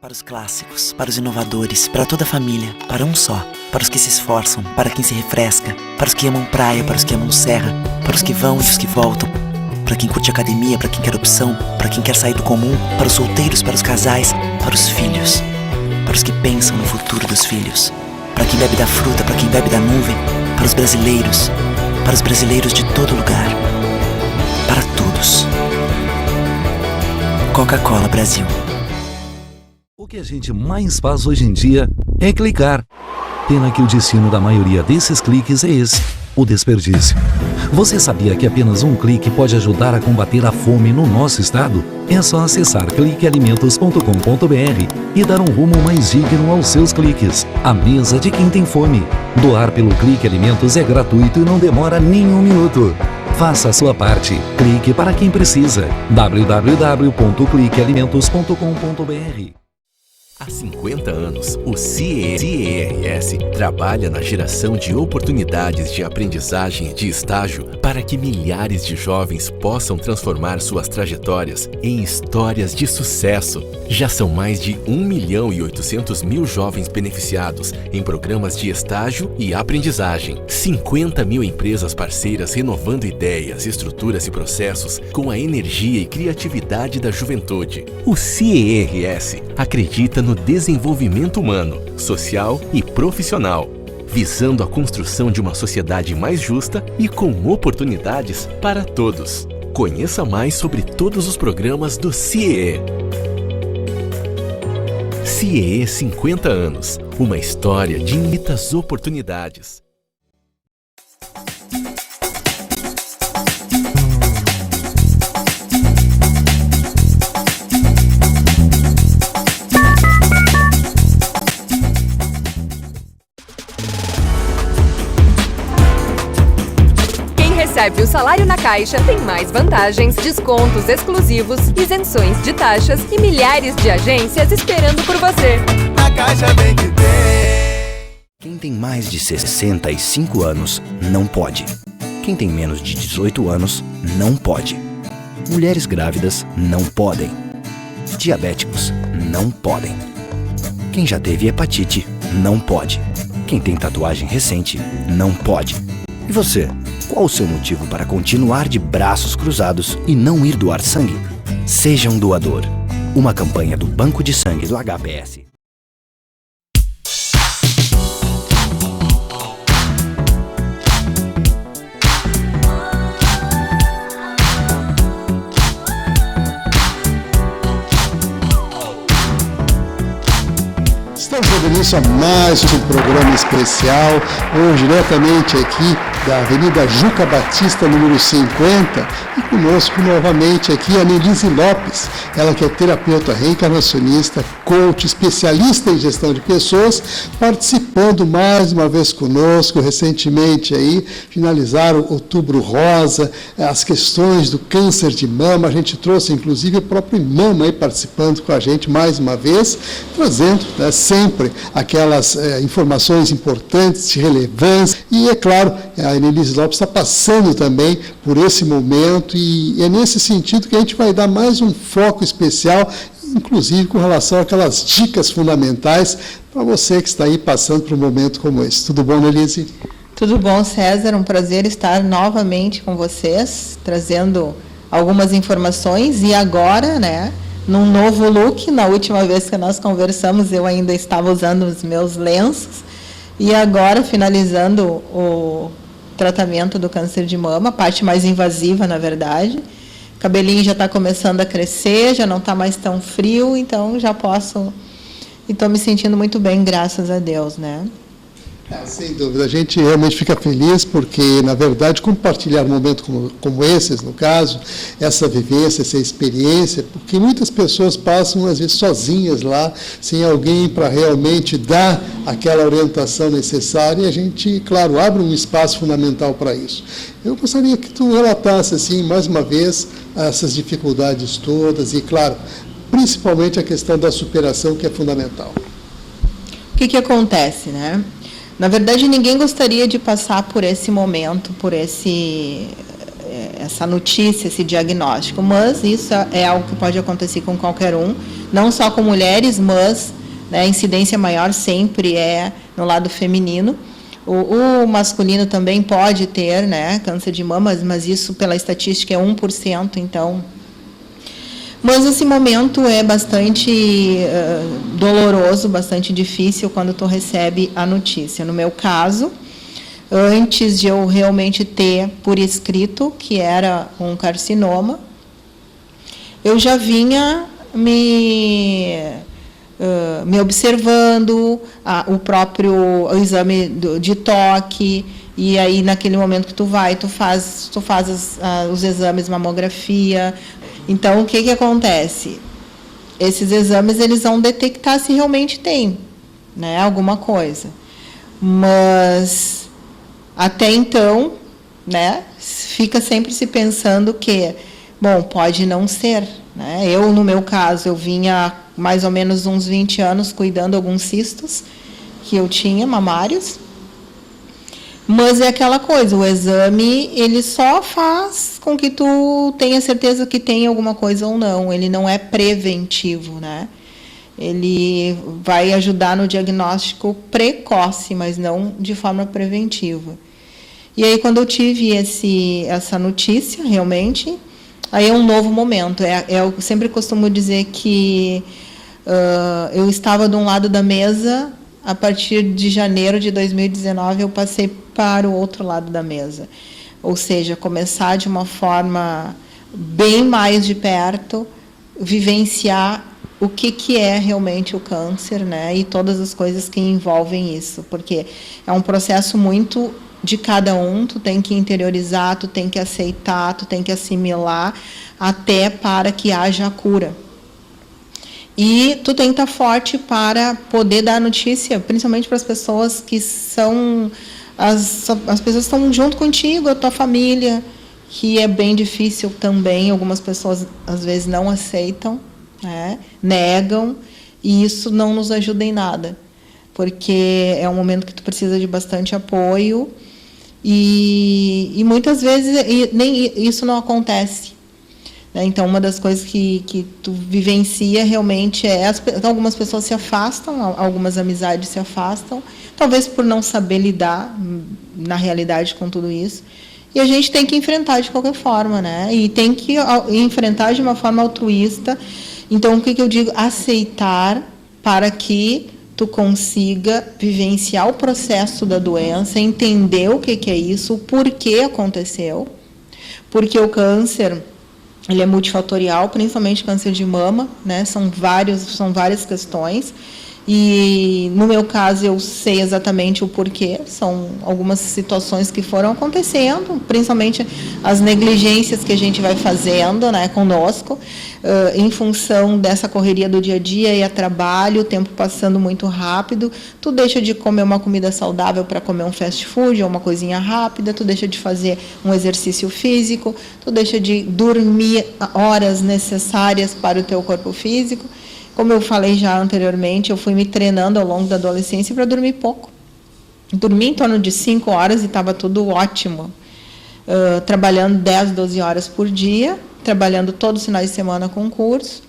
Para os clássicos, para os inovadores, para toda a família, para um só. Para os que se esforçam, para quem se refresca, para os que amam praia, para os que amam serra, para os que vão e os que voltam, para quem curte academia, para quem quer opção, para quem quer sair do comum, para os solteiros, para os casais, para os filhos, para os que pensam no futuro dos filhos, para quem bebe da fruta, para quem bebe da nuvem, para os brasileiros de todo lugar, para todos. Coca-Cola Brasil. O que a gente mais faz hoje em dia é clicar. Pena que o destino da maioria desses cliques é esse, o desperdício. Você sabia que apenas um clique pode ajudar a combater a fome no nosso estado? É só acessar cliquealimentos.com.br e dar um rumo mais digno aos seus cliques. A mesa de quem tem fome. Doar pelo Clique Alimentos é gratuito e não demora nem um minuto. Faça a sua parte. Clique para quem precisa. www.cliquealimentos.com.br. Há 50 anos, o CIERS trabalha na geração de oportunidades de aprendizagem e de estágio para que milhares de jovens possam transformar suas trajetórias em histórias de sucesso. Já são mais de 1.800.000 jovens beneficiados em programas de estágio e aprendizagem. 50 mil empresas parceiras renovando ideias, estruturas e processos com a energia e criatividade da juventude. O CIERS acredita no desenvolvimento humano, social e profissional, visando a construção de uma sociedade mais justa e com oportunidades para todos. Conheça mais sobre todos os programas do CIE. CIE 50 anos, uma história de infinitas oportunidades. Recebe o salário na Caixa, tem mais vantagens, descontos exclusivos, isenções de taxas e milhares de agências esperando por você. A Caixa vem que tem. Quem tem mais de 65 anos não pode. Quem tem menos de 18 anos não pode. Mulheres grávidas não podem. Diabéticos não podem. Quem já teve hepatite não pode. Quem tem tatuagem recente não pode. E você? Qual o seu motivo para continuar de braços cruzados e não ir doar sangue? Seja um doador. Uma campanha do Banco de Sangue do HPS. Estamos dando início a mais um programa especial, hoje diretamente aqui da Avenida Juca Batista, número 50, e conosco novamente aqui a Nelise Lopes, ela que é terapeuta reencarnacionista, coach, especialista em gestão de pessoas, participando mais uma vez conosco, recentemente aí, finalizaram o Outubro Rosa, as questões do câncer de mama, a gente trouxe inclusive o próprio Mama aí participando com a gente mais uma vez, trazendo, né, sempre aquelas informações importantes, de relevância, e é claro, a Nelise Lopes está passando também por esse momento e é nesse sentido que a gente vai dar mais um foco especial, inclusive com relação àquelas dicas fundamentais para você que está aí passando por um momento como esse. Tudo bom, Nelise? Tudo bom, César, um prazer estar novamente com vocês, trazendo algumas informações e agora, né, num novo look. Na última vez que nós conversamos eu ainda estava usando os meus lenços e agora finalizando o tratamento do câncer de mama, a parte mais invasiva, na verdade. O cabelinho já está começando a crescer, já não está mais tão frio, então já posso... E estou me sentindo muito bem, graças a Deus, né? Sem dúvida, a gente realmente fica feliz porque, na verdade, compartilhar um momento como esses, no caso, essa vivência, essa experiência, porque muitas pessoas passam, às vezes, sozinhas lá, sem alguém para realmente dar aquela orientação necessária, e a gente, claro, abre um espaço fundamental para isso. Eu gostaria que tu relatasse, assim, mais uma vez, essas dificuldades todas e, claro, principalmente a questão da superação, que é fundamental. O que acontece, né? Na verdade, ninguém gostaria de passar por esse momento, por esse essa notícia, esse diagnóstico, mas isso é algo que pode acontecer com qualquer um, não só com mulheres, mas, né, a incidência maior sempre é no lado feminino. O masculino também pode ter, né, câncer de mama, mas isso pela estatística é 1%, então. Mas esse momento é bastante doloroso, bastante difícil quando tu recebe a notícia. No meu caso, antes de eu realmente ter por escrito que era um carcinoma, eu já vinha me observando, o exame de toque, e aí naquele momento que tu faz os exames, mamografia. Então, o que acontece? Esses exames, eles vão detectar se realmente tem, né, alguma coisa. Mas, até então, né, fica sempre se pensando que, bom, pode não ser, né? Eu, no meu caso, eu vinha mais ou menos uns 20 anos cuidando de alguns cistos que eu tinha, mamários. Mas é aquela coisa, o exame, ele só faz com que tu tenha certeza que tem alguma coisa ou não. Ele não é preventivo, né? Ele vai ajudar no diagnóstico precoce, mas não de forma preventiva. E aí, quando eu tive essa notícia, realmente, aí é um novo momento. Eu sempre costumo dizer que eu estava de um lado da mesa. A partir de janeiro de 2019, eu passei para o outro lado da mesa. Ou seja, começar de uma forma bem mais de perto, vivenciar o que é realmente o câncer, né? E todas as coisas que envolvem isso. Porque é um processo muito de cada um, tu tem que interiorizar, tu tem que aceitar, tu tem que assimilar, até para que haja a cura. E tu tem que estar forte para poder dar notícia, principalmente para as pessoas que são... As pessoas que estão junto contigo, a tua família, que é bem difícil também. Algumas pessoas, às vezes, não aceitam, né? Negam, e isso não nos ajuda em nada. Porque é um momento que tu precisa de bastante apoio, e muitas vezes nem isso não acontece. Então, uma das coisas que tu vivencia realmente é... Algumas pessoas se afastam, algumas amizades se afastam, talvez por não saber lidar, na realidade, com tudo isso. E a gente tem que enfrentar de qualquer forma, né? E tem que enfrentar de uma forma altruísta. Então, o que eu digo? Aceitar para que tu consiga vivenciar o processo da doença, entender o que é isso, o porquê aconteceu. Porque o câncer... ele é multifatorial, principalmente câncer de mama, né? São várias questões. E, no meu caso, eu sei exatamente o porquê. São algumas situações que foram acontecendo, principalmente as negligências que a gente vai fazendo, né, conosco, em função dessa correria do dia a dia e a trabalho, o tempo passando muito rápido. Tu deixa de comer uma comida saudável para comer um fast food ou uma coisinha rápida, tu deixa de fazer um exercício físico, tu deixa de dormir horas necessárias para o teu corpo físico. Como eu falei já anteriormente, eu fui me treinando ao longo da adolescência para dormir pouco. Dormi em torno de 5 horas e estava tudo ótimo. Trabalhando 10, 12 horas por dia, trabalhando todos os finais de semana com curso,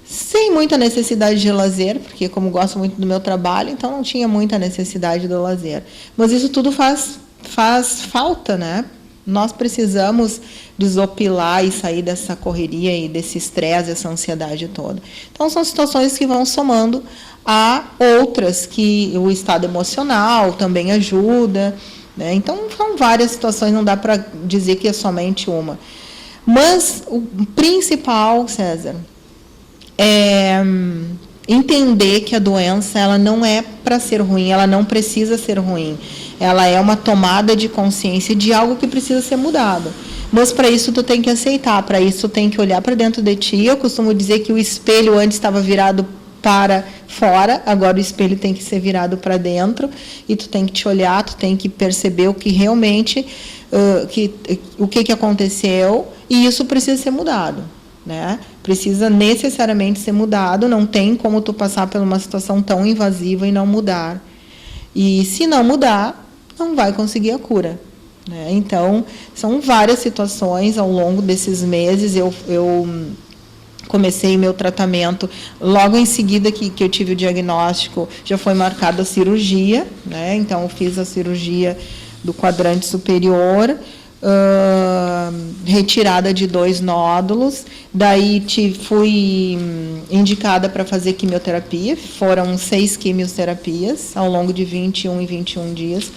sem muita necessidade de lazer, porque como gosto muito do meu trabalho, então não tinha muita necessidade do lazer. Mas isso tudo faz falta, né? Nós precisamos desopilar e sair dessa correria e desse estresse, essa ansiedade toda. Então, são situações que vão somando a outras, que o estado emocional também ajuda, né? Então, são várias situações, não dá para dizer que é somente uma. Mas o principal, César, é entender que a doença, ela não é para ser ruim, ela não precisa ser ruim. Ela é uma tomada de consciência de algo que precisa ser mudado. Mas para isso tu tem que aceitar, para isso tu tem que olhar para dentro de ti. Eu costumo dizer que o espelho antes estava virado para fora, agora o espelho tem que ser virado para dentro, e tu tem que te olhar, tu tem que perceber o que realmente, o que aconteceu, e isso precisa ser mudado, né? Precisa necessariamente ser mudado, não tem como tu passar por uma situação tão invasiva e não mudar. E se não mudar, não vai conseguir a cura. né? Então, são várias situações ao longo desses meses. Eu comecei meu tratamento, logo em seguida que eu tive o diagnóstico, já foi marcada a cirurgia, né? Então, eu fiz a cirurgia do quadrante superior, retirada de 2 nódulos, daí fui indicada para fazer quimioterapia, foram 6 quimioterapias ao longo de 21 e 21 dias,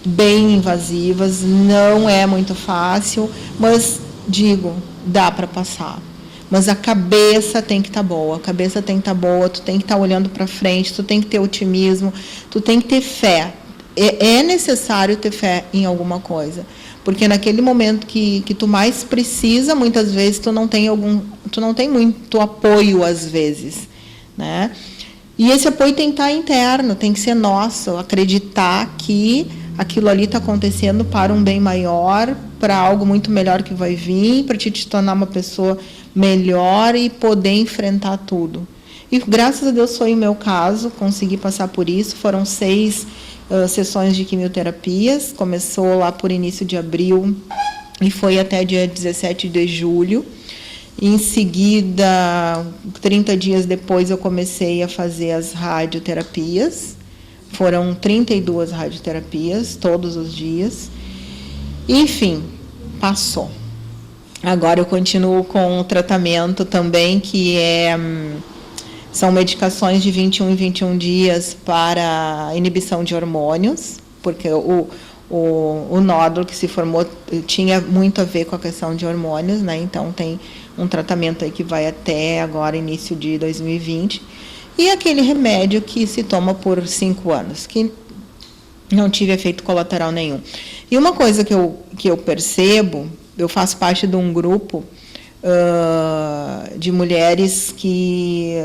bem invasivas, não é muito fácil, mas digo, dá para passar. Mas a cabeça tem que estar boa, tu tem que estar olhando para frente, tu tem que ter otimismo, tu tem que ter fé. É necessário ter fé em alguma coisa, porque naquele momento que tu mais precisa, muitas vezes tu não tem muito apoio às vezes, né? E esse apoio tem que estar interno, tem que ser nosso, acreditar que aquilo ali está acontecendo para um bem maior, para algo muito melhor que vai vir, para te tornar uma pessoa melhor e poder enfrentar tudo. E graças a Deus foi o meu caso, consegui passar por isso. Foram 6 sessões de quimioterapias, começou lá por início de abril e foi até dia 17 de julho. Em seguida, 30 dias depois, eu comecei a fazer as radioterapias. Foram 32 radioterapias, todos os dias. Enfim, passou. Agora eu continuo com o tratamento também, que são medicações de 21 em 21 dias para inibição de hormônios, porque o nódulo que se formou tinha muito a ver com a questão de hormônios, né? Então tem um tratamento aí que vai até agora, início de 2020. E aquele remédio que se toma por 5 anos, que não tive efeito colateral nenhum. E uma coisa que eu percebo, eu faço parte de um grupo de mulheres que,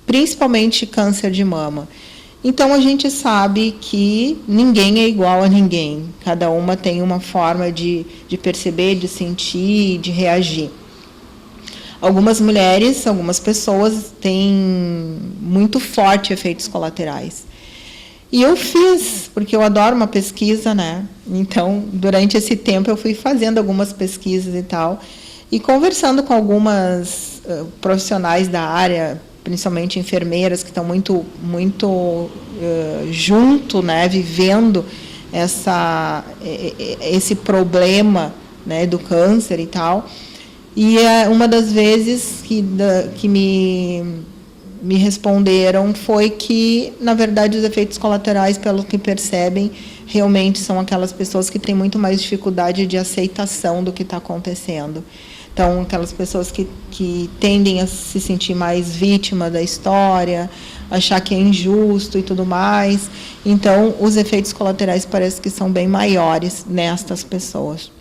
principalmente câncer de mama. Então, a gente sabe que ninguém é igual a ninguém. Cada uma tem uma forma de perceber, de sentir, de reagir. Algumas mulheres, algumas pessoas têm muito forte efeitos colaterais. E eu fiz, porque eu adoro uma pesquisa, né? Então, durante esse tempo, eu fui fazendo algumas pesquisas e tal, e conversando com algumas profissionais da área, principalmente enfermeiras, que estão muito junto, né? Vivendo esse problema, né? Do câncer e tal. E uma das vezes que me responderam foi que, na verdade, os efeitos colaterais, pelo que percebem, realmente são aquelas pessoas que têm muito mais dificuldade de aceitação do que está acontecendo. Então, aquelas pessoas que tendem a se sentir mais vítima da história, achar que é injusto e tudo mais. Então, os efeitos colaterais parece que são bem maiores nestas pessoas.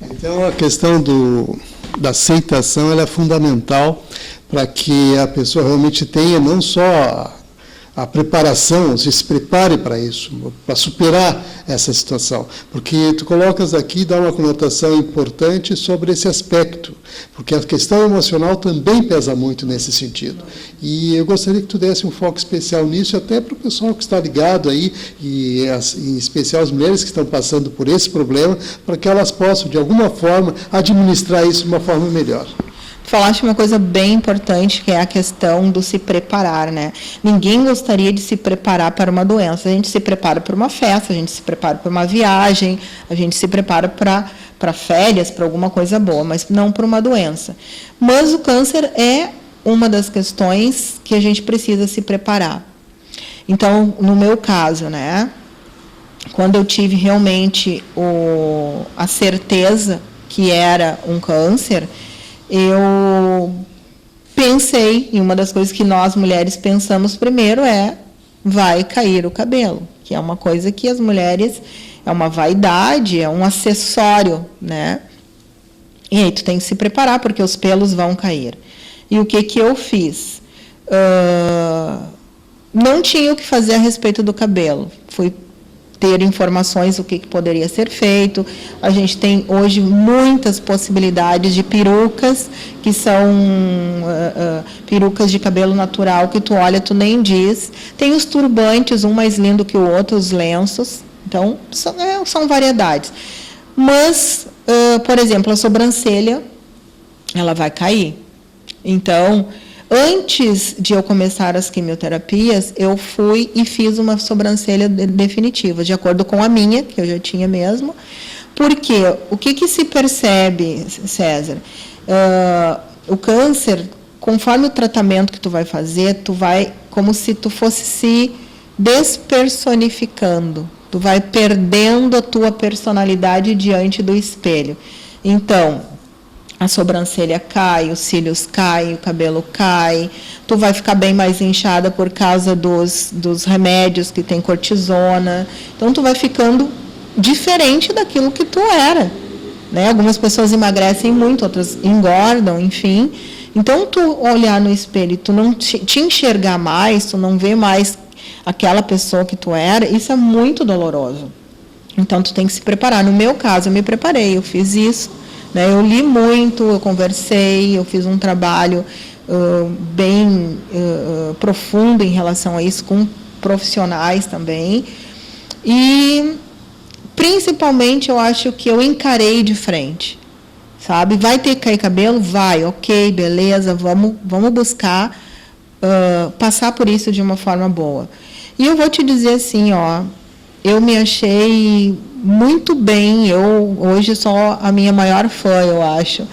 Então, a questão da aceitação ela é fundamental para que a pessoa realmente tenha não só a preparação, se prepare para isso, para superar essa situação. Porque tu colocas aqui, dá uma conotação importante sobre esse aspecto, porque a questão emocional também pesa muito nesse sentido. E eu gostaria que tu desse um foco especial nisso, até para o pessoal que está ligado aí, e em especial as mulheres que estão passando por esse problema, para que elas possam, de alguma forma, administrar isso de uma forma melhor. Falaste uma coisa bem importante, que é a questão do se preparar, né? Ninguém gostaria de se preparar para uma doença. A gente se prepara para uma festa, a gente se prepara para uma viagem, a gente se prepara para férias, para alguma coisa boa, mas não para uma doença. Mas o câncer é uma das questões que a gente precisa se preparar. Então, no meu caso, né? Quando eu tive realmente a certeza que era um câncer, eu pensei, e uma das coisas que nós mulheres pensamos primeiro vai cair o cabelo, que é uma coisa que as mulheres, é uma vaidade, é um acessório, né? E aí tu tem que se preparar, porque os pelos vão cair. E o que eu fiz? Não tinha o que fazer a respeito do cabelo. Fui ter informações do que poderia ser feito. A gente tem hoje muitas possibilidades de perucas, que são perucas de cabelo natural, que tu olha, tu nem diz. Tem os turbantes, um mais lindo que o outro, os lenços. Então, são variedades. Mas, por exemplo, a sobrancelha, ela vai cair. Então, antes de eu começar as quimioterapias, eu fui e fiz uma sobrancelha definitiva, de acordo com a minha, que eu já tinha mesmo. Porque o que se percebe, César? O câncer, conforme o tratamento que tu vai fazer, tu vai como se tu fosse se despersonificando. Tu vai perdendo a tua personalidade diante do espelho. Então, a sobrancelha cai, os cílios caem, o cabelo cai, tu vai ficar bem mais inchada por causa dos remédios que tem cortisona. Então, tu vai ficando diferente daquilo que tu era, né? Algumas pessoas emagrecem muito, outras engordam, enfim. Então, tu olhar no espelho e tu não te enxergar mais, tu não vê mais aquela pessoa que tu era, isso é muito doloroso. Então, tu tem que se preparar. No meu caso, eu me preparei, eu fiz isso, né? Eu li muito, eu conversei, eu fiz um trabalho bem profundo em relação a isso, com profissionais também. E, principalmente, eu acho que eu encarei de frente, sabe? Vai ter que cair cabelo? Vai, ok, beleza, vamos buscar passar por isso de uma forma boa. E eu vou te dizer assim, ó, eu me achei muito bem, eu hoje sou a minha maior fã, eu acho,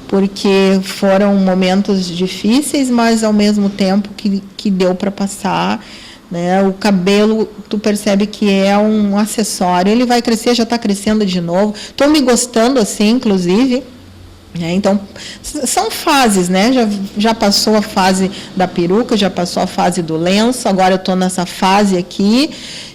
porque foram momentos difíceis, mas ao mesmo tempo que deu para passar, né? O cabelo, tu percebe que é um acessório, ele vai crescer, já está crescendo de novo, estou me gostando assim, inclusive. Então, são fases, né? Já passou a fase da peruca, já passou a fase do lenço, agora eu estou nessa fase aqui,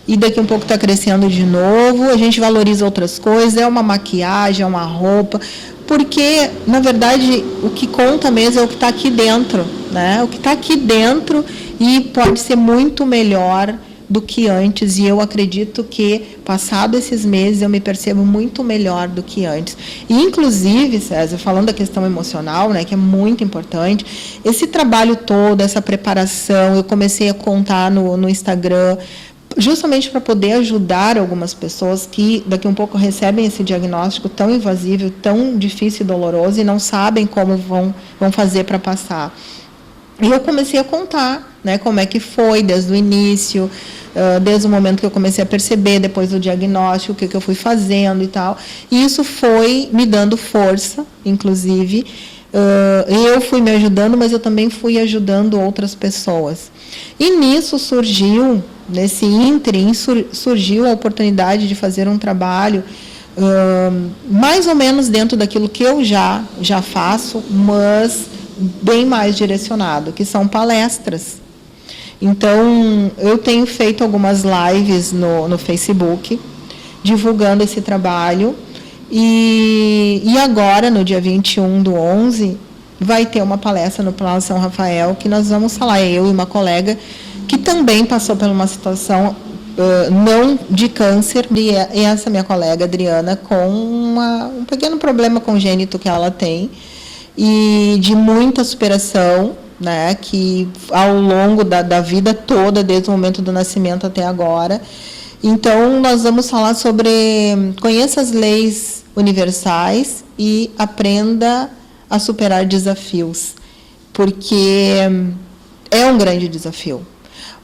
e daqui a um pouco está crescendo de novo, a gente valoriza outras coisas, é uma maquiagem, é uma roupa, porque, na verdade, o que conta mesmo é o que está aqui dentro, né? O que está aqui dentro, e pode ser muito melhor do que antes, e eu acredito que, passado esses meses, eu me percebo muito melhor do que antes. E, inclusive, César, falando da questão emocional, né, que é muito importante, esse trabalho todo, essa preparação, eu comecei a contar no Instagram, justamente para poder ajudar algumas pessoas que, daqui a um pouco, recebem esse diagnóstico tão invasivo, tão difícil e doloroso, e não sabem como vão fazer para passar. E eu comecei a contar, né, como é que foi desde o início, desde o momento que eu comecei a perceber, depois do diagnóstico, o que eu fui fazendo e tal. E isso foi me dando força, inclusive. Eu fui me ajudando, mas eu também fui ajudando outras pessoas. E nisso surgiu, nesse ínterim, surgiu a oportunidade de fazer um trabalho mais ou menos dentro daquilo que eu já faço, mas bem mais direcionado, que são palestras. Então, eu tenho feito algumas lives no Facebook, divulgando esse trabalho, e agora, no dia 21/11, vai ter uma palestra no Palácio São Rafael, que nós vamos falar, eu e uma colega, que também passou por uma situação não de câncer, e essa minha colega, Adriana, com um pequeno problema congênito que ela tem, e de muita superação, né, que ao longo da vida toda, desde o momento do nascimento até agora. Então, nós vamos falar sobre conheça as leis universais e aprenda a superar desafios, porque é um grande desafio.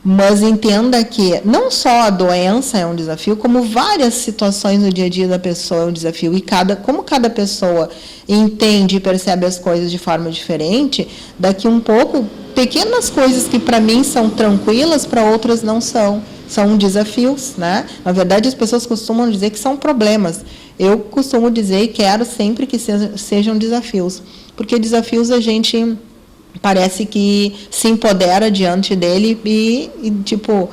Mas entenda que não só a doença é um desafio, como várias situações no dia a dia da pessoa é um desafio. E como cada pessoa entende e percebe as coisas de forma diferente, daqui um pouco, pequenas coisas que para mim são tranquilas, para outras não são. São desafios, né? Na verdade, as pessoas costumam dizer que são problemas. Eu costumo dizer e quero sempre que sejam desafios. Porque desafios a gente parece que se empodera diante dele e tipo,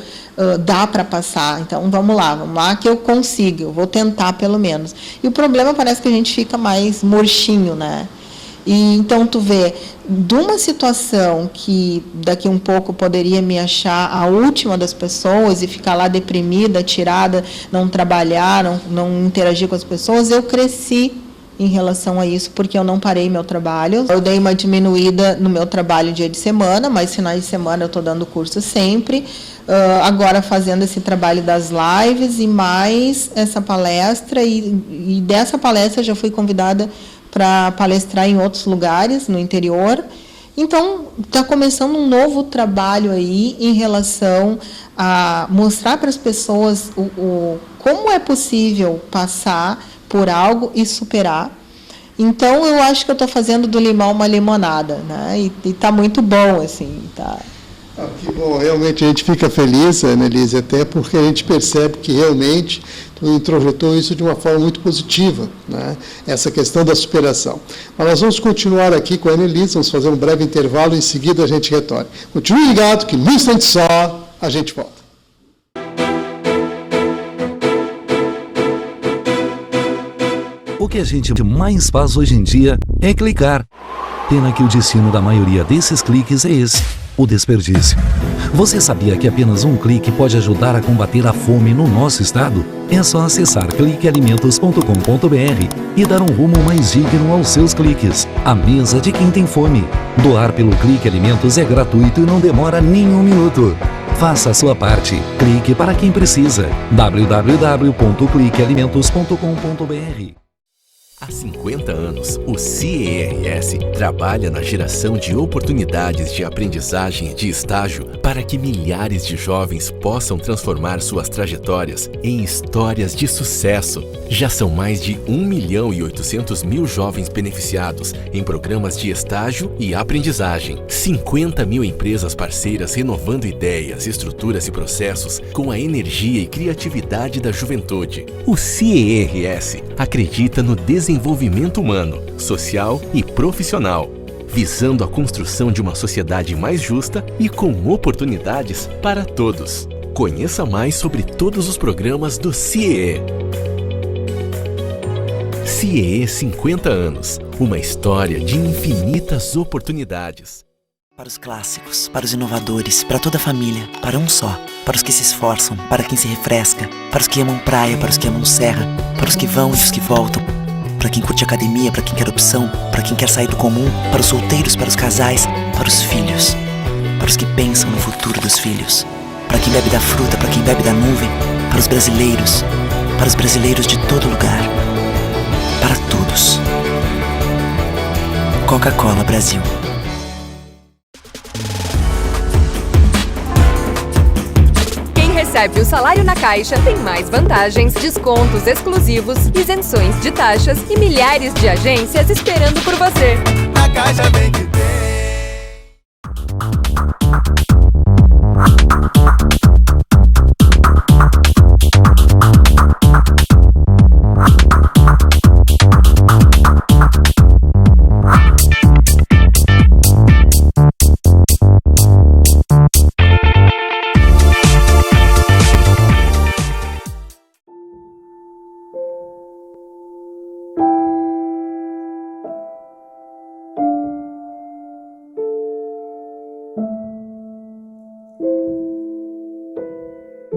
dá para passar. Então, vamos lá que eu consigo, eu vou tentar pelo menos. E o problema parece que a gente fica mais murchinho, né? E então, tu vê, de uma situação que daqui um pouco poderia me achar a última das pessoas e ficar lá deprimida, tirada, não trabalhar, não interagir com as pessoas, eu cresci em relação a isso, porque eu não parei meu trabalho. Eu dei uma diminuída no meu trabalho dia de semana, mas finais de semana eu estou dando curso sempre. Agora fazendo esse trabalho das lives e mais essa palestra. E dessa palestra já fui convidada para palestrar em outros lugares, no interior. Então, está começando um novo trabalho aí em relação a mostrar para as pessoas como é possível passar por algo e superar. Então, eu acho que eu estou fazendo do limão uma limonada, né? E está muito bom, assim, tá. Que bom, realmente a gente fica feliz, Annelise, até porque a gente percebe que realmente tu introjetou isso de uma forma muito positiva, né? Essa questão da superação. Mas nós vamos continuar aqui com a Annelise, vamos fazer um breve intervalo e em seguida a gente retorna. Continue ligado que num instante só a gente volta. O que a gente mais faz hoje em dia é clicar. Pena que o destino da maioria desses cliques é esse, o desperdício. Você sabia que apenas um clique pode ajudar a combater a fome no nosso estado? É só acessar cliquealimentos.com.br e dar um rumo mais digno aos seus cliques. A mesa de quem tem fome. Doar pelo Clique Alimentos é gratuito e não demora nem um minuto. Faça a sua parte. Clique para quem precisa. www.cliquealimentos.com.br. Há 50 anos, o CIERS trabalha na geração de oportunidades de aprendizagem e de estágio para que milhares de jovens possam transformar suas trajetórias em histórias de sucesso. Já são mais de 1.800.000 jovens beneficiados em programas de estágio e aprendizagem. 50 mil empresas parceiras renovando ideias, estruturas e processos com a energia e criatividade da juventude. O CIERS acredita no desenvolvimento humano, social e profissional, visando a construção de uma sociedade mais justa e com oportunidades para todos. Conheça mais sobre todos os programas do CIEE. CIEE 50 anos, uma história de infinitas oportunidades. Para os clássicos, para os inovadores, para toda a família, para um só. Para os que se esforçam, para quem se refresca, para os que amam praia, para os que amam serra, para os que vão e os que voltam. Para quem curte academia, para quem quer opção, para quem quer sair do comum, para os solteiros, para os casais, para os filhos, para os que pensam no futuro dos filhos, para quem bebe da fruta, para quem bebe da nuvem, para os brasileiros de todo lugar, para todos. Coca-Cola Brasil. Recebe o salário na Caixa, tem mais vantagens, descontos exclusivos, isenções de taxas e milhares de agências esperando por você. Na Caixa vem que tem.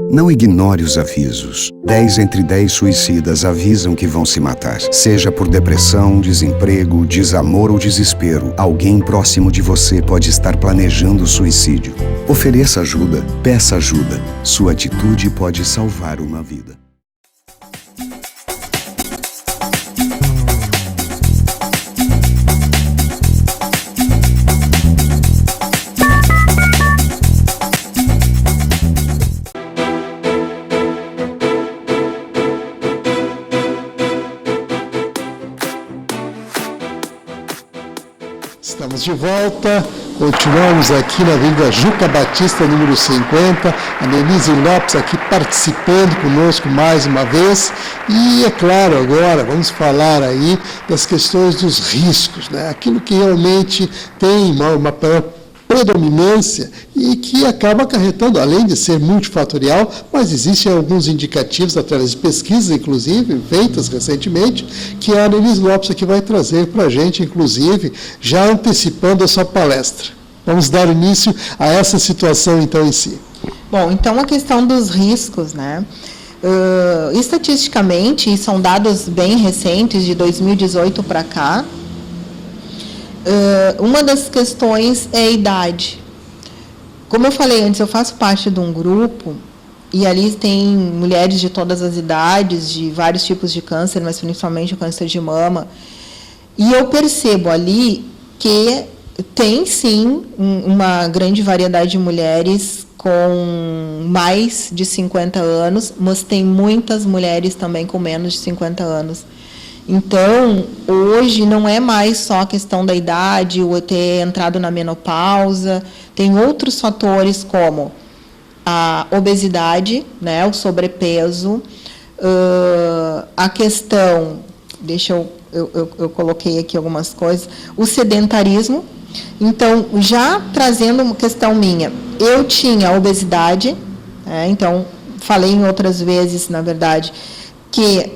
Não ignore os avisos. 10 entre 10 suicidas avisam que vão se matar. Seja por depressão, desemprego, desamor ou desespero, alguém próximo de você pode estar planejando suicídio. Ofereça ajuda, peça ajuda. Sua atitude pode salvar uma vida. Estamos de volta, continuamos aqui na Avenida Juca Batista, número 50, a Annelise Lopes aqui participando conosco mais uma vez, e é claro, agora vamos falar aí das questões dos riscos, né? Aquilo que realmente tem uma predominância e que acaba acarretando, além de ser multifatorial, mas existem alguns indicativos, através de pesquisas, inclusive, feitas recentemente, que a Annelise Lopes aqui vai trazer para a gente, inclusive, já antecipando a sua palestra. Vamos dar início a essa situação, então, em si. Bom, então a questão dos riscos, né? Estatisticamente, e são dados bem recentes, de 2018 para cá, uma das questões é a idade. Como eu falei antes, eu faço parte de um grupo, e ali tem mulheres de todas as idades, de vários tipos de câncer, mas principalmente o câncer de mama, e eu percebo ali que tem, sim, uma grande variedade de mulheres com mais de 50 anos, mas tem muitas mulheres também com menos de 50 anos. Então, hoje não é mais só a questão da idade, ou ter entrado na menopausa, tem outros fatores como a obesidade, né, o sobrepeso, a questão, eu coloquei aqui algumas coisas, o sedentarismo. Então, já trazendo uma questão minha, eu tinha obesidade, então, falei em outras vezes, na verdade, que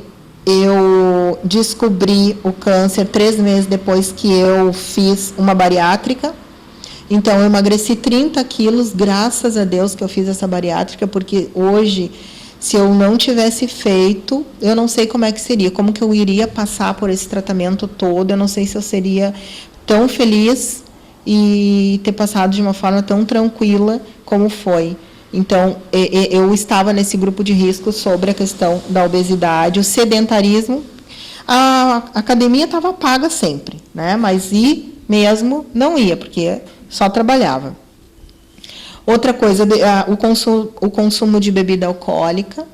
eu descobri o câncer 3 meses depois que eu fiz uma bariátrica. Então, eu emagreci 30 quilos, graças a Deus que eu fiz essa bariátrica, porque hoje, se eu não tivesse feito, eu não sei como é que seria, como que eu iria passar por esse tratamento todo, eu não sei se eu seria tão feliz e ter passado de uma forma tão tranquila como foi. Então, eu estava nesse grupo de risco sobre a questão da obesidade, o sedentarismo. A academia estava paga sempre, né? Mas ir mesmo não ia, porque só trabalhava. Outra coisa, o consumo de bebida alcoólica,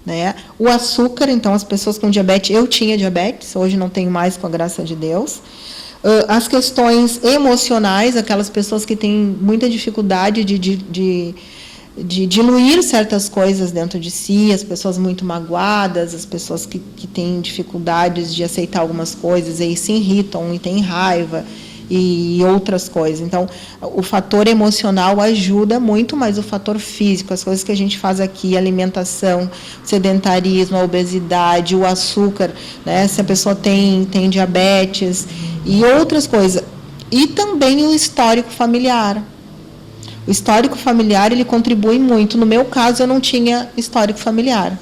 né? O açúcar, então, as pessoas com diabetes, eu tinha diabetes, hoje não tenho mais, com a graça de Deus. As questões emocionais, aquelas pessoas que têm muita dificuldade de diluir certas coisas dentro de si, as pessoas muito magoadas, as pessoas que têm dificuldades de aceitar algumas coisas e se irritam e têm raiva e outras coisas. Então, o fator emocional ajuda muito, mas o fator físico, as coisas que a gente faz aqui, alimentação, sedentarismo, a obesidade, o açúcar, né, se a pessoa tem diabetes e outras coisas. E também o histórico familiar. O histórico familiar, ele contribui muito. No meu caso, eu não tinha histórico familiar.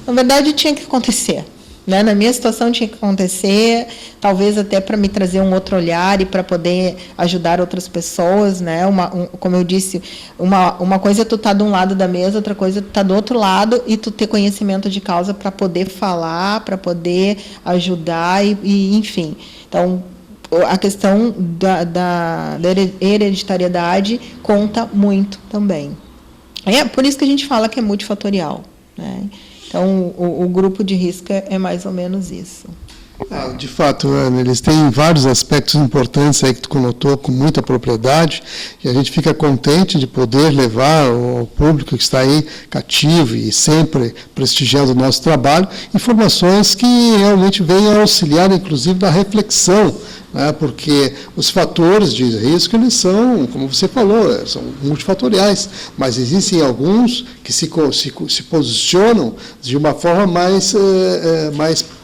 Na verdade, tinha que acontecer, né? Na minha situação, tinha que acontecer, talvez até para me trazer um outro olhar e para poder ajudar outras pessoas, né? Como eu disse, uma coisa é tu estar de um lado da mesa, outra coisa é tu estar do outro lado e tu ter conhecimento de causa para poder falar, para poder ajudar e enfim. Então, a questão da hereditariedade conta muito também. É por isso que a gente fala que é multifatorial, né? Então, o grupo de risco é mais ou menos isso. De fato, Ana, eles têm vários aspectos importantes aí que tu conotou com muita propriedade, e a gente fica contente de poder levar ao público que está aí cativo e sempre prestigiando o nosso trabalho, informações que realmente venham auxiliar, inclusive, na reflexão, né, porque os fatores de risco, eles são, como você falou, são multifatoriais, mas existem alguns que se posicionam de uma forma mais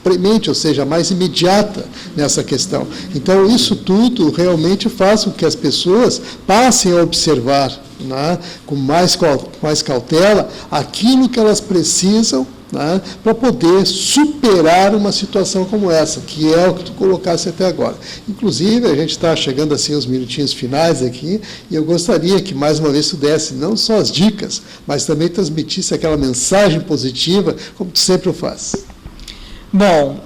premente, ou seja, mais imediata nessa questão. Então, isso tudo realmente faz com que as pessoas passem a observar, né, com mais cautela aquilo que elas precisam, né, para poder superar uma situação como essa, que é o que tu colocaste até agora. Inclusive, a gente está chegando assim aos minutinhos finais aqui, e eu gostaria que mais uma vez tu desse não só as dicas, mas também transmitisse aquela mensagem positiva, como tu sempre o faz. Bom,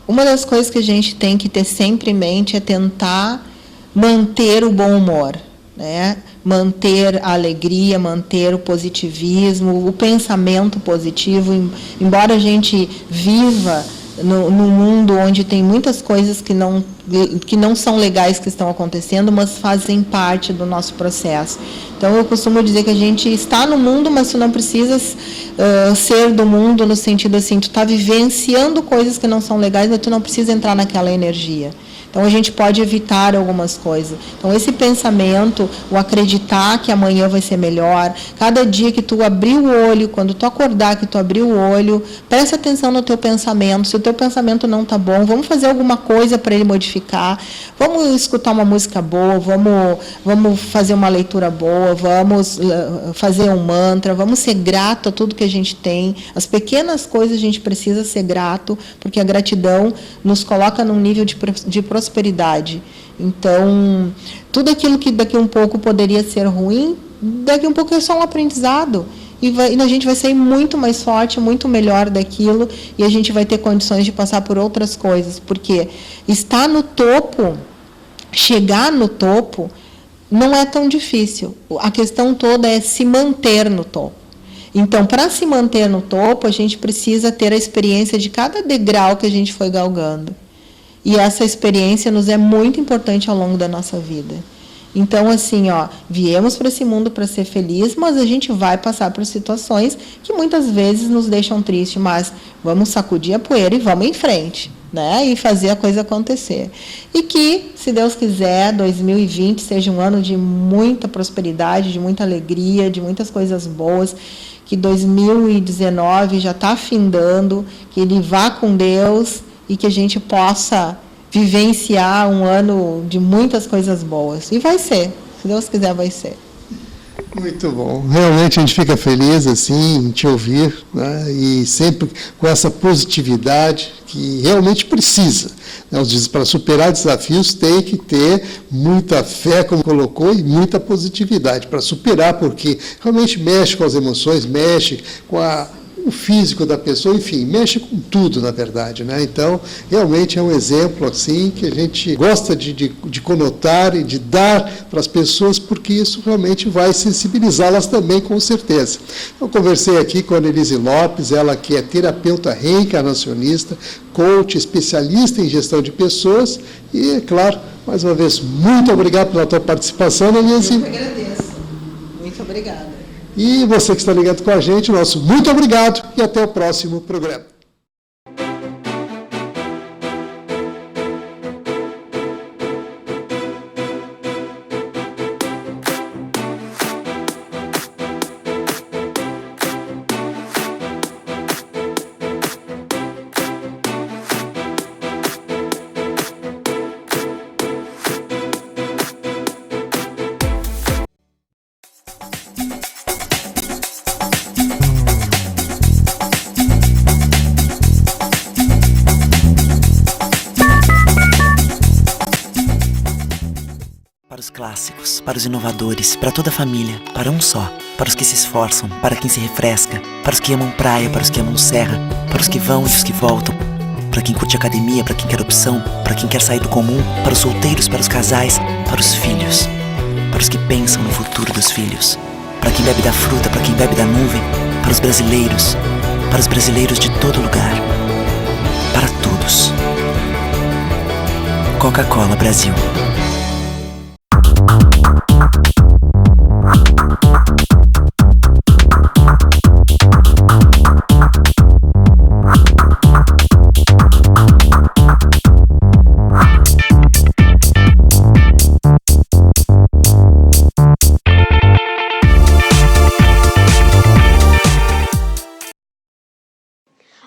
uma das coisas que a gente tem que ter sempre em mente é tentar manter o bom humor, né? Manter a alegria, manter o positivismo, o pensamento positivo. Embora a gente viva no mundo onde tem muitas coisas que não são legais que estão acontecendo, mas fazem parte do nosso processo. Então, eu costumo dizer que a gente está no mundo, mas tu não precisas ser do mundo no sentido assim, tu está vivenciando coisas que não são legais, mas tu não precisa entrar naquela energia. Então a gente pode evitar algumas coisas. Então esse pensamento, o acreditar que amanhã vai ser melhor, cada dia que tu abrir o olho, quando tu acordar que tu abrir o olho, presta atenção no teu pensamento. Se o teu pensamento não tá bom, vamos fazer alguma coisa para ele modificar. Vamos escutar uma música boa, vamos fazer uma leitura boa, vamos fazer um mantra, vamos ser grato a tudo que a gente tem. As pequenas coisas a gente precisa ser grato, porque a gratidão nos coloca num nível de prosperidade. Então, tudo aquilo que daqui a um pouco poderia ser ruim, daqui a um pouco é só um aprendizado. E a gente vai sair muito mais forte, muito melhor daquilo, e a gente vai ter condições de passar por outras coisas. Porque estar no topo, chegar no topo, não é tão difícil. A questão toda é se manter no topo. Então, para se manter no topo, a gente precisa ter a experiência de cada degrau que a gente foi galgando. E essa experiência nos é muito importante ao longo da nossa vida. Então, assim, viemos para esse mundo para ser feliz, mas a gente vai passar por situações que muitas vezes nos deixam tristes, mas vamos sacudir a poeira e vamos em frente, né? E fazer a coisa acontecer. E que, se Deus quiser, 2020 seja um ano de muita prosperidade, de muita alegria, de muitas coisas boas, que 2019 já está findando, que ele vá com Deus e que a gente possa vivenciar um ano de muitas coisas boas. E vai ser, se Deus quiser, vai ser. Muito bom. Realmente a gente fica feliz assim em te ouvir, né? E sempre com essa positividade que realmente precisa. Para superar desafios tem que ter muita fé, como colocou, e muita positividade para superar, porque realmente mexe com as emoções, mexe com o físico da pessoa, enfim, mexe com tudo, na verdade, né? Então, realmente é um exemplo, assim, que a gente gosta de conotar e de dar para as pessoas, porque isso realmente vai sensibilizá-las também, com certeza. Eu conversei aqui com a Annelise Lopes, ela que é terapeuta reencarnacionista, coach, especialista em gestão de pessoas, e, é claro, mais uma vez, muito obrigado pela tua participação, Annelise. Eu que agradeço. Muito obrigada. E você que está ligado com a gente, nosso muito obrigado e até o próximo programa. Para os clássicos, para os inovadores, para toda a família, para um só. Para os que se esforçam, para quem se refresca, para os que amam praia, para os que amam serra, para os que vão e os que voltam, para quem curte academia, para quem quer opção, para quem quer sair do comum, para os solteiros, para os casais, para os filhos, para os que pensam no futuro dos filhos, para quem bebe da fruta, para quem bebe da nuvem, para os brasileiros de todo lugar, para todos. Coca-Cola Brasil.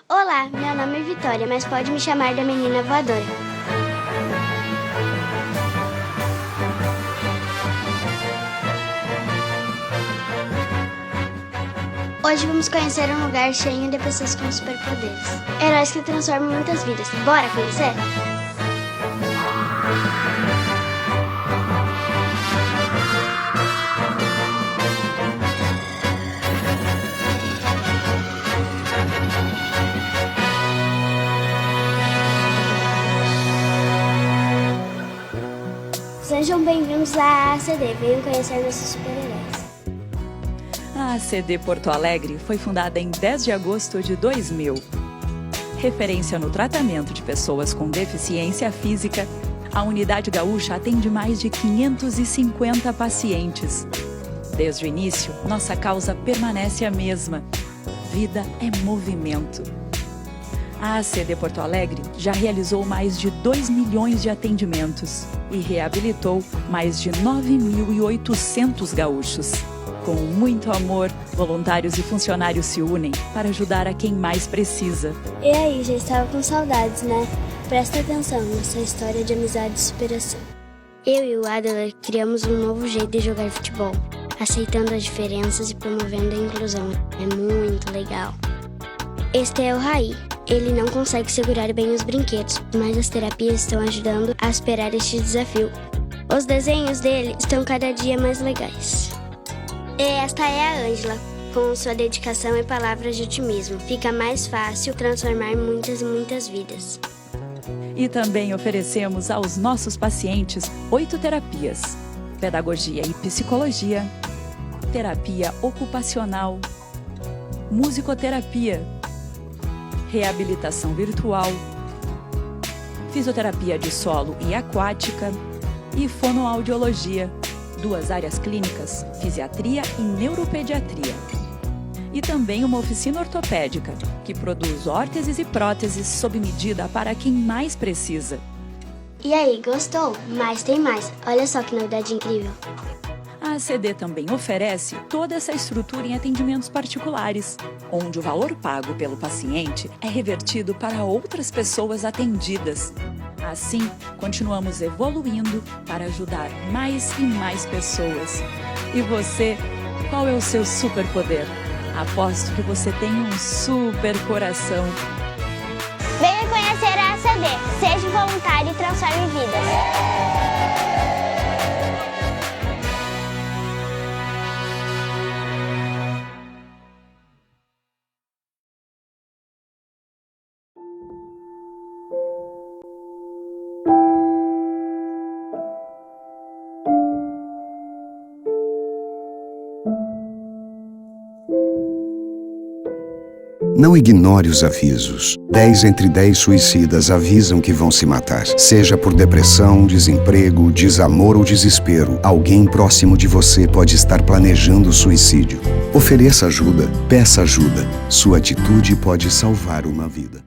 Olá, meu nome é Vitória, mas pode me chamar da menina voadora. Hoje vamos conhecer um lugar cheio de pessoas com superpoderes. Heróis que transformam muitas vidas. Bora conhecer? Sejam bem-vindos à ACD, venham conhecer nossos super-heróis. A ACD Porto Alegre foi fundada em 10 de agosto de 2000. Referência no tratamento de pessoas com deficiência física, a Unidade Gaúcha atende mais de 550 pacientes. Desde o início, nossa causa permanece a mesma. Vida é movimento. A ACD Porto Alegre já realizou mais de 2 milhões de atendimentos e reabilitou mais de 9.800 gaúchos. Com muito amor, voluntários e funcionários se unem para ajudar a quem mais precisa. E aí, já estava com saudades, né? Presta atenção nessa história de amizade e superação. Eu e o Adler criamos um novo jeito de jogar futebol, aceitando as diferenças e promovendo a inclusão. É muito legal. Este é o Raí. Ele não consegue segurar bem os brinquedos, mas as terapias estão ajudando a superar este desafio. Os desenhos dele estão cada dia mais legais. E esta é a Ângela. Com sua dedicação e palavras de otimismo, fica mais fácil transformar muitas e muitas vidas. E também oferecemos aos nossos pacientes 8 terapias: pedagogia e psicologia, terapia ocupacional, musicoterapia, reabilitação virtual, fisioterapia de solo e aquática e fonoaudiologia, 2 áreas clínicas, fisiatria e neuropediatria. E também uma oficina ortopédica, que produz órteses e próteses sob medida para quem mais precisa. E aí, gostou? Mas tem mais. Olha só que novidade incrível. A ACD também oferece toda essa estrutura em atendimentos particulares, onde o valor pago pelo paciente é revertido para outras pessoas atendidas. Assim, continuamos evoluindo para ajudar mais e mais pessoas. E você, qual é o seu superpoder? Aposto que você tem um super coração. Venha conhecer a ACD. Seja voluntário e transforme vidas. Não ignore os avisos. 10 entre 10 suicidas avisam que vão se matar. Seja por depressão, desemprego, desamor ou desespero, alguém próximo de você pode estar planejando suicídio. Ofereça ajuda, peça ajuda. Sua atitude pode salvar uma vida.